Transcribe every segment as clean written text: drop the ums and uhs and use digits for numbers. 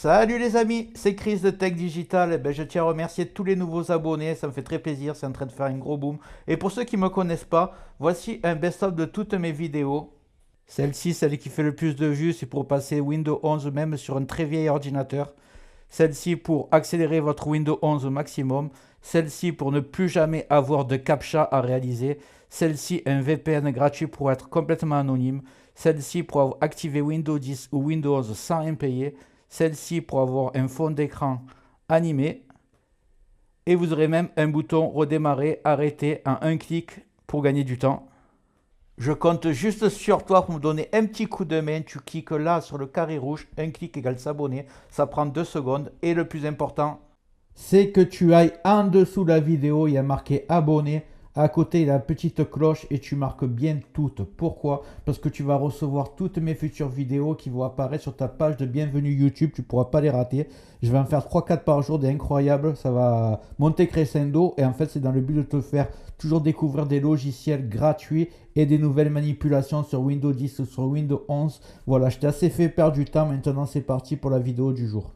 Salut les amis, c'est Chris de Tech Digital. Je tiens à remercier tous les nouveaux abonnés, ça me fait très plaisir, c'est en train de faire un gros boom. Et pour ceux qui ne me connaissent pas, voici un best-of de toutes mes vidéos. Celle-ci, celle qui fait le plus de vues, c'est pour passer Windows 11 même sur un très vieil ordinateur. Celle-ci pour accélérer votre Windows 11 au maximum. Celle-ci pour ne plus jamais avoir de CAPTCHA à réaliser. Celle-ci un VPN gratuit pour être complètement anonyme. Celle-ci pour activer Windows 10 ou Windows 11 sans impayer. Celle-ci pour avoir un fond d'écran animé. Et vous aurez même un bouton redémarrer, arrêter en un clic pour gagner du temps. Je compte juste sur toi pour me donner un petit coup de main. Tu cliques là sur le carré rouge, un clic égale s'abonner. Ça prend 2 secondes. Et le plus important, c'est que tu ailles en dessous de la vidéo, il y a marqué abonner. À côté, il y a la petite cloche et tu marques bien toutes. Pourquoi? Parce que tu vas recevoir toutes mes futures vidéos qui vont apparaître sur ta page de bienvenue YouTube. Tu ne pourras pas les rater. Je vais en faire 3-4 par jour, des incroyables. Ça va monter crescendo. Et en fait, c'est dans le but de te faire toujours découvrir des logiciels gratuits et des nouvelles manipulations sur Windows 10 ou sur Windows 11. Voilà, je t'ai assez fait perdre du temps. Maintenant, c'est parti pour la vidéo du jour.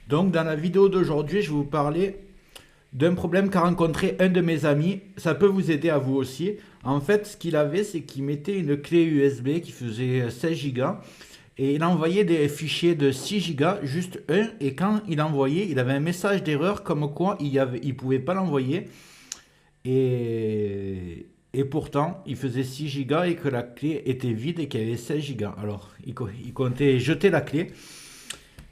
Donc, dans la vidéo d'aujourd'hui, je vais vous parler d'un problème qu'a rencontré un de mes amis. Ça peut vous aider à vous aussi. En fait, ce qu'il avait, c'est qu'il mettait une clé USB qui faisait 16 Go et il envoyait des fichiers de 6 Go, juste un. Et quand il envoyait, il avait un message d'erreur comme quoi il pouvait pas l'envoyer. Et pourtant, il faisait 6 Go et que la clé était vide et qu'il y avait 16 Go. Alors, il comptait jeter la clé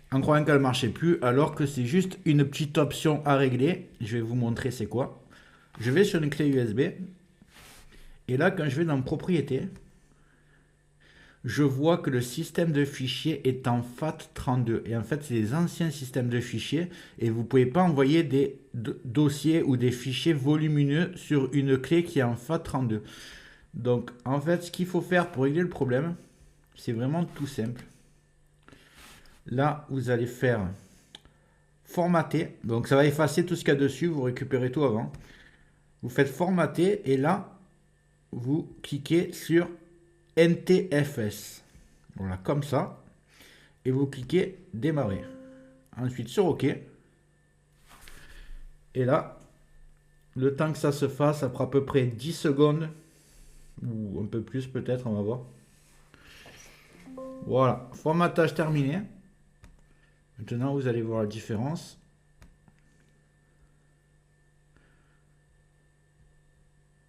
en croyant qu'elle ne marchait plus, alors que c'est juste une petite option à régler. Je vais vous montrer c'est quoi. Je vais sur une clé USB. Et là, quand je vais dans propriétés, je vois que le système de fichiers est en FAT32. Et en fait, c'est les anciens systèmes de fichiers. Et vous ne pouvez pas envoyer des dossiers ou des fichiers volumineux sur une clé qui est en FAT32. Donc, en fait, ce qu'il faut faire pour régler le problème, c'est vraiment tout simple. Là, vous allez faire formater. Donc, ça va effacer tout ce qu'il y a dessus. Vous récupérez tout avant. Vous faites formater et là, vous cliquez sur NTFS. Voilà, comme ça. Et vous cliquez démarrer. Ensuite, sur OK. Et là, le temps que ça se fasse, ça prend à peu près 10 secondes. Ou un peu plus peut-être, on va voir. Voilà, formatage terminé. Maintenant, vous allez voir la différence.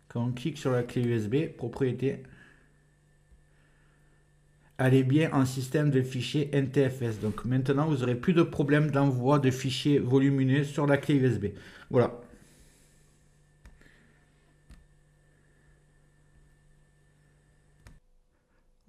Quand on clique sur la clé USB, propriété, elle est bien en système de fichiers NTFS. Donc maintenant, vous n'aurez plus de problème d'envoi de fichiers volumineux sur la clé USB. Voilà.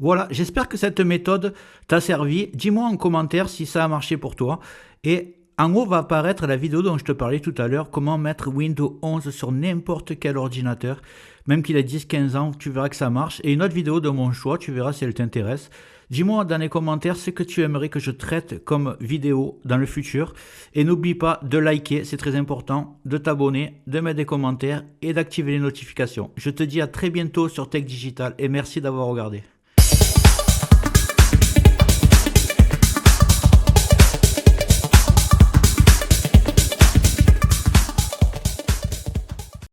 Voilà, j'espère que cette méthode t'a servi. Dis-moi en commentaire si ça a marché pour toi. Et en haut va apparaître la vidéo dont je te parlais tout à l'heure, comment mettre Windows 11 sur n'importe quel ordinateur. Même qu'il ait 10-15 ans, tu verras que ça marche. Et une autre vidéo de mon choix, tu verras si elle t'intéresse. Dis-moi dans les commentaires ce que tu aimerais que je traite comme vidéo dans le futur. Et n'oublie pas de liker, c'est très important, de t'abonner, de mettre des commentaires et d'activer les notifications. Je te dis à très bientôt sur Tech Digital et merci d'avoir regardé.